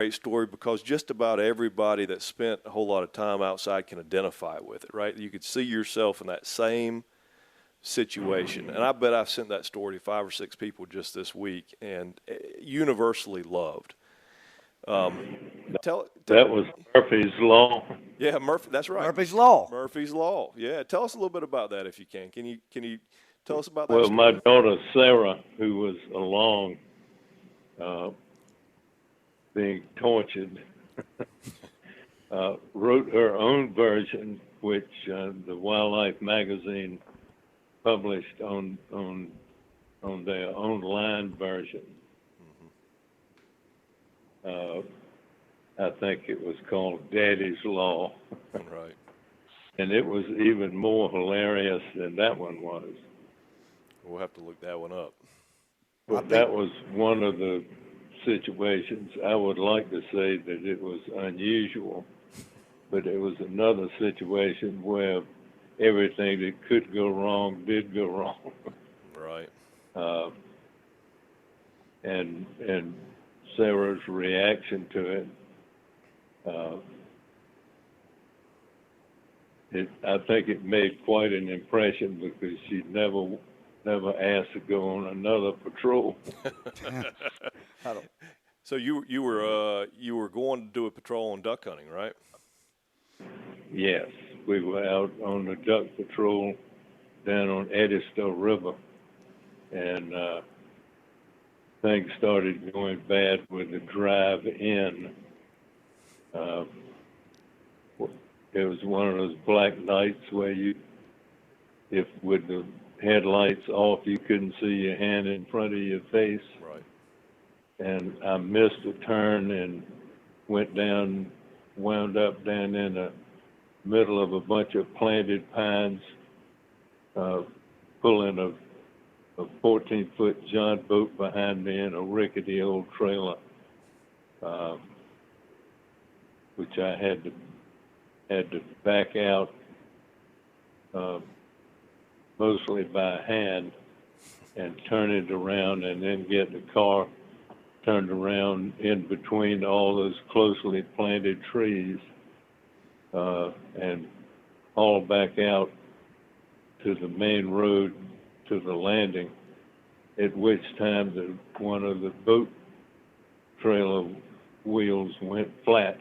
great story because just about everybody that spent a whole lot of time outside can identify with it, right? You could see yourself in that same situation. And I bet I've sent that story to 5 or 6 people just this week and universally loved. That was Murphy's Law. Yeah, Murphy, that's right. Murphy's Law. Murphy's Law. Yeah, tell us a little bit about that if you can. Can you tell us about that Well, story? my daughter Sarah, who was along being tortured, wrote her own version, which the Wildlife magazine published on their online version. I think it was called Daddy's Law. Right. And it was even more hilarious than that one was. We'll have to look that one up. But that was one of the situations. I would like to say that it was unusual, but it was another situation where everything that could go wrong did go wrong. Right. And Sarah's reaction to it, I think it made quite an impression because she never asked to go on another patrol. So you were going to do a patrol on duck hunting, right? Yes, we were out on the duck patrol down on Edisto River, and things started going bad with the drive in. It was one of those black nights where if with the headlights off, you couldn't see your hand in front of your face. Right. And I missed a turn and wound up down in the middle of a bunch of planted pines, pulling a 14-foot John boat behind me in a rickety old trailer, which I had to back out mostly by hand and turn it around and then get the car turned around in between all those closely planted trees and haul back out to the main road to the landing, at which time one of the boat trailer wheels went flat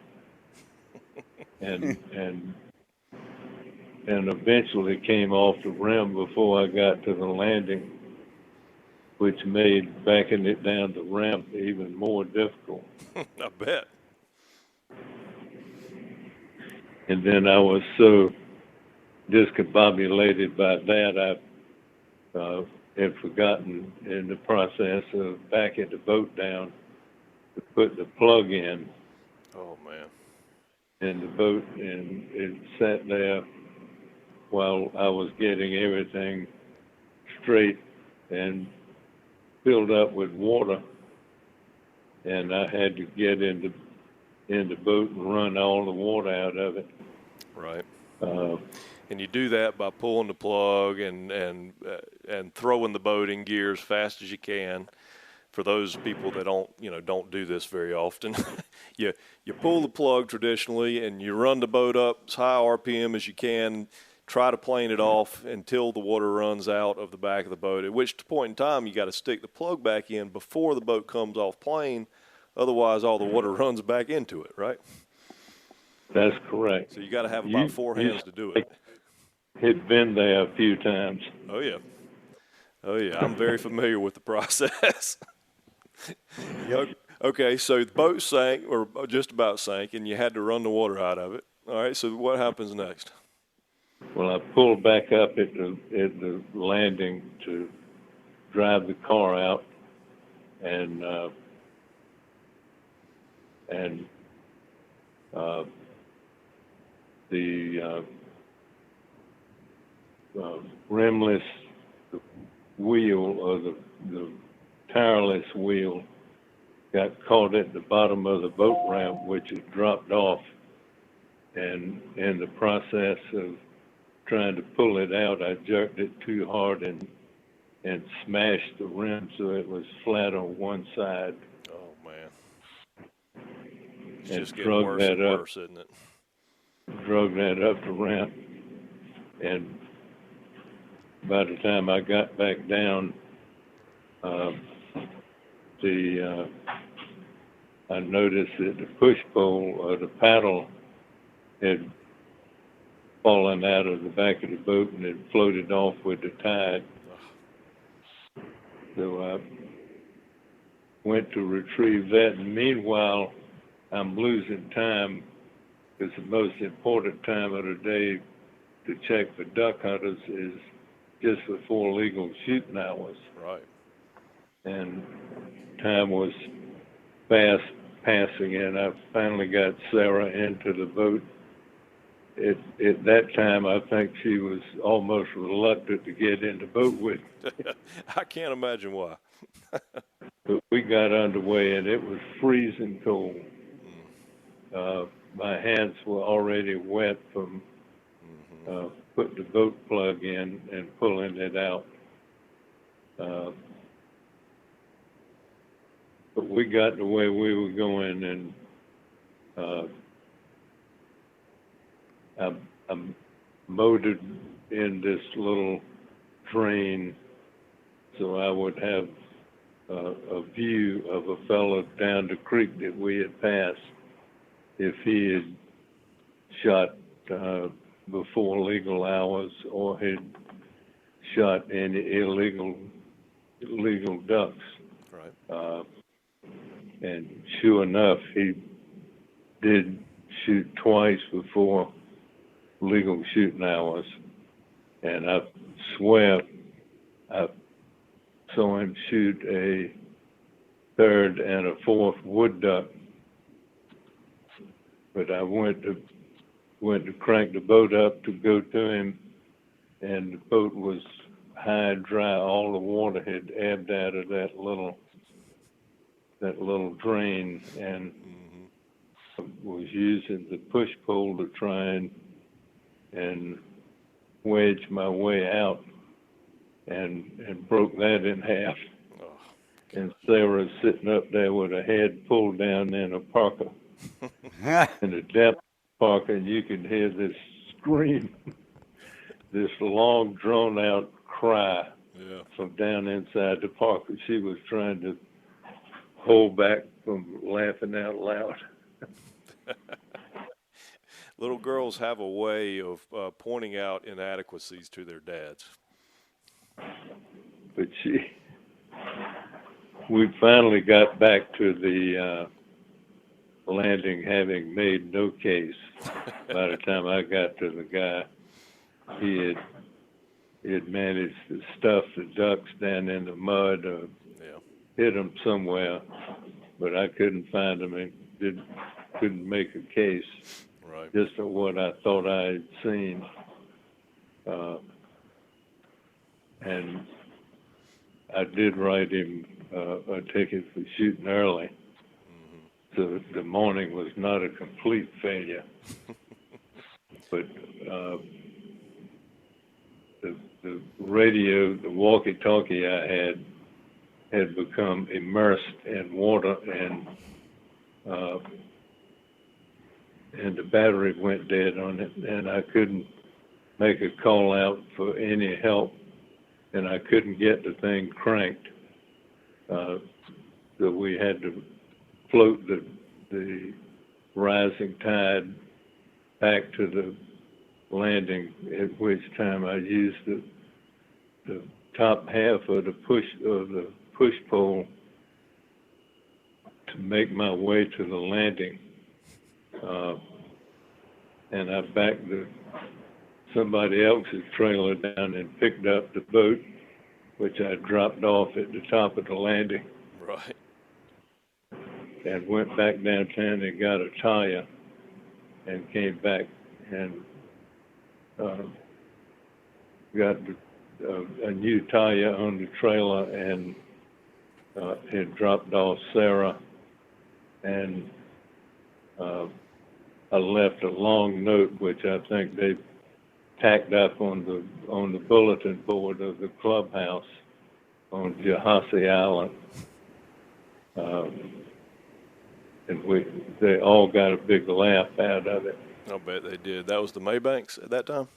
and eventually came off the rim before I got to the landing, which made backing it down the ramp even more difficult. I bet. And then I was so discombobulated by that, I had forgotten in the process of backing the boat down to put the plug in. Oh, man. In the boat, and it sat there while I was getting everything straight and filled up with water, and I had to get in the boat and run all the water out of it. Right. And you do that by pulling the plug and throwing the boat in gear as fast as you can. For those people that don't do this very often, you pull the plug traditionally and you run the boat up as high RPM as you can. Try to plane it off until the water runs out of the back of the boat, at which point in time you got to stick the plug back in before the boat comes off plane. Otherwise, all the water runs back into it, right? That's correct. So you got to have about 4 hands to do it. Had been there a few times. Oh, yeah. I'm very familiar with the process. Yep. Okay, so the boat sank, or just about sank, and you had to run the water out of it. All right, so what happens next? Well, I pulled back up at the landing to drive the car out, and the rimless wheel, or the tireless wheel, got caught at the bottom of the boat ramp, which had dropped off, and in the process of trying to pull it out, I jerked it too hard and smashed the rim so it was flat on one side. Oh, man. It's and just getting worse and worse, isn't it? Drug that up the ramp, and by the time I got back down, I noticed that the push pole or the paddle had fallen out of the back of the boat and had floated off with the tide. So I went to retrieve that, and meanwhile, I'm losing time because the most important time of the day to check for duck hunters is just before legal shooting hours. Right. And time was fast passing, and I finally got Sarah into the boat. At that time, I think she was almost reluctant to get in the boat with me. I can't imagine why. But we got underway, and it was freezing cold. My hands were already wet from putting the boat plug in and pulling it out. But we got the way we were going, and I motored in this little drain so I would have a view of a fellow down the creek that we had passed if he had shot before legal hours or had shot any illegal ducks. Right. And sure enough, he did shoot twice before legal shooting hours. And I swear I saw him shoot a third and a fourth wood duck. But I went to crank the boat up to go to him, and the boat was high and dry. All the water had ebbed out of that little drain, and was using the push pole to try and wedge my way out, and broke that in half. Oh, and Sarah's sitting up there with her head pulled down in a parka, in the depth parka, and you could hear this scream, this long drawn out cry from down inside the parka. She was trying to hold back from laughing out loud. Little girls have a way of pointing out inadequacies to their dads. But we finally got back to the landing having made no case. By the time I got to the guy, he had managed to stuff the ducks down in the mud or hit them somewhere, but I couldn't find them and couldn't make a case. Right. Just of what I thought I had seen. And I did write him a ticket for shooting early. So the morning was not a complete failure. But the radio, the walkie-talkie I had become immersed in water, and the battery went dead on it, and I couldn't make a call out for any help, and I couldn't get the thing cranked. So we had to float the rising tide back to the landing, at which time I used the top half of the push pole to make my way to the landing. And I backed somebody else's trailer down and picked up the boat, which I dropped off at the top of the landing. Right. And went back downtown and got a tire and came back and got a new tire on the trailer and had dropped off Sarah, and I left a long note, which I think they tacked up on the bulletin board of the clubhouse on Jahasi Island. and they all got a big laugh out of it. I bet they did. That was the Maybanks at that time?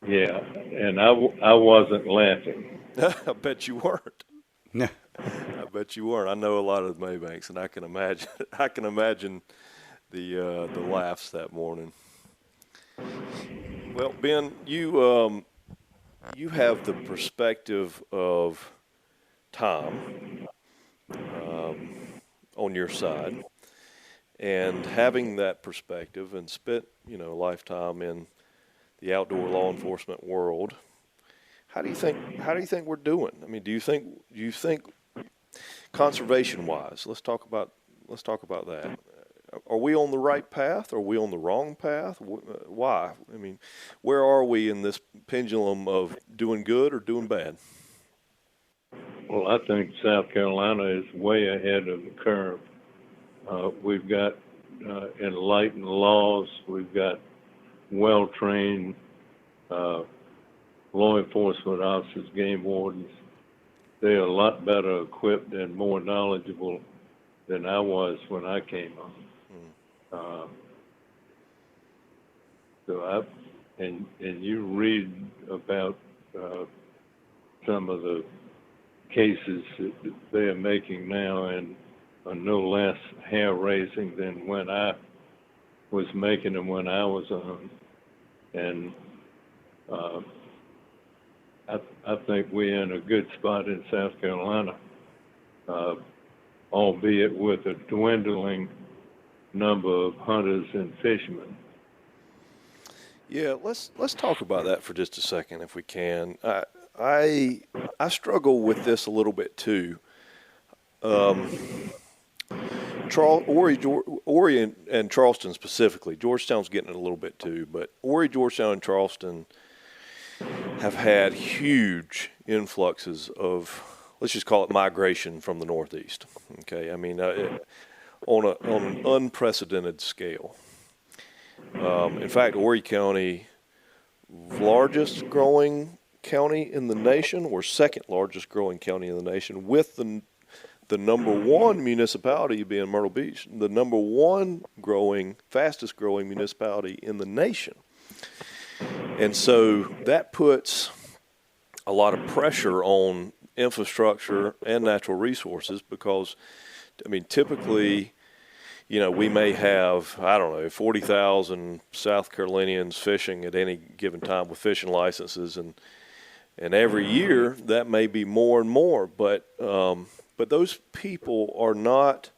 Yeah, and I wasn't laughing. I bet you weren't. Yeah. I bet you weren't. I know a lot of the Maybanks, and I can imagine. I can imagine the laughs that morning. Well, Ben, you have the perspective of Tom on your side, and having that perspective and spent a lifetime in the outdoor law enforcement world. How do you think we're doing? I mean, do you think conservation wise, let's talk about that. Are we on the right path? Are we on the wrong path? Why? I mean, where are we in this pendulum of doing good or doing bad? Well, I think South Carolina is way ahead of the curve. We've got enlightened laws. We've got well-trained law enforcement officers, game wardens. They're a lot better equipped and more knowledgeable than I was when I came on. And you read about some of the cases that they are making now and are no less hair-raising than when I was making them when I was on. And I think we're in a good spot in South Carolina, albeit with a dwindling number of hunters and fishermen. Yeah, let's talk about that for just a second, if we can. I struggle with this a little bit too. Horry and Charleston specifically. Georgetown's getting it a little bit too, but Horry, Georgetown, and Charleston have had huge influxes of, let's just call it migration from the Northeast. Okay, I mean, on an unprecedented scale. In fact, Horry County, largest growing county in the nation, or second largest growing county in the nation, with the number one municipality being Myrtle Beach, the number one fastest growing municipality in the nation. And so that puts a lot of pressure on infrastructure and natural resources because, I mean, typically, we may have, 40,000 South Carolinians fishing at any given time with fishing licenses, and every year that may be more and more, but those people are not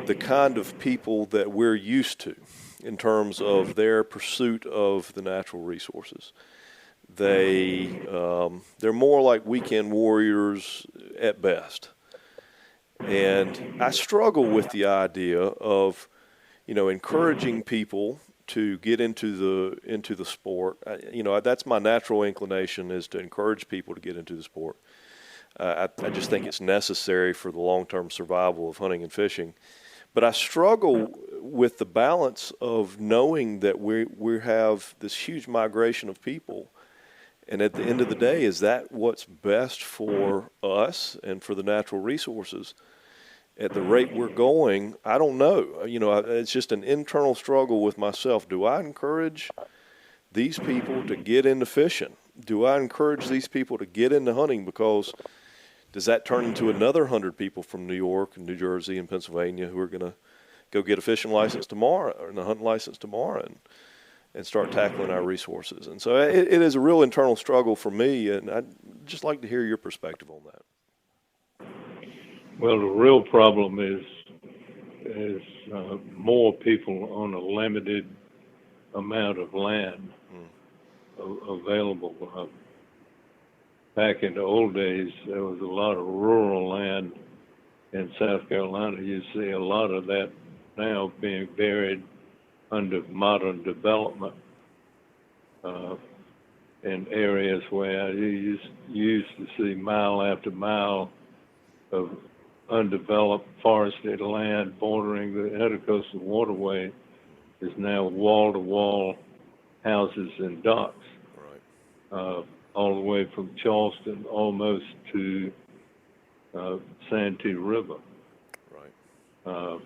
the kind of people that we're used to in terms of their pursuit of the natural resources. They're more like weekend warriors at best. And I struggle with the idea of, encouraging people to get into the sport. That's my natural inclination, is to encourage people to get into the sport. I just think it's necessary for the long-term survival of hunting and fishing. But I struggle with the balance of knowing that we have this huge migration of people. And at the end of the day, is that what's best for us and for the natural resources? At the rate we're going, I don't know. It's just an internal struggle with myself. Do I encourage these people to get into fishing? Do I encourage these people to get into hunting? Because does that turn into another 100 people from New York and New Jersey and Pennsylvania who are going to go get a fishing license tomorrow or a hunting license tomorrow and start tackling our resources? And so it is a real internal struggle for me, and I'd just like to hear your perspective on that. Well, the real problem is more people on a limited amount of land available. Back in the old days, there was a lot of rural land in South Carolina. You see a lot of that now being buried under modern development in areas where you used to see mile after mile of undeveloped forested land bordering the intercoastal waterway is now wall-to-wall houses and docks. Right. All the way from Charleston almost to Santee River. Right. Uh,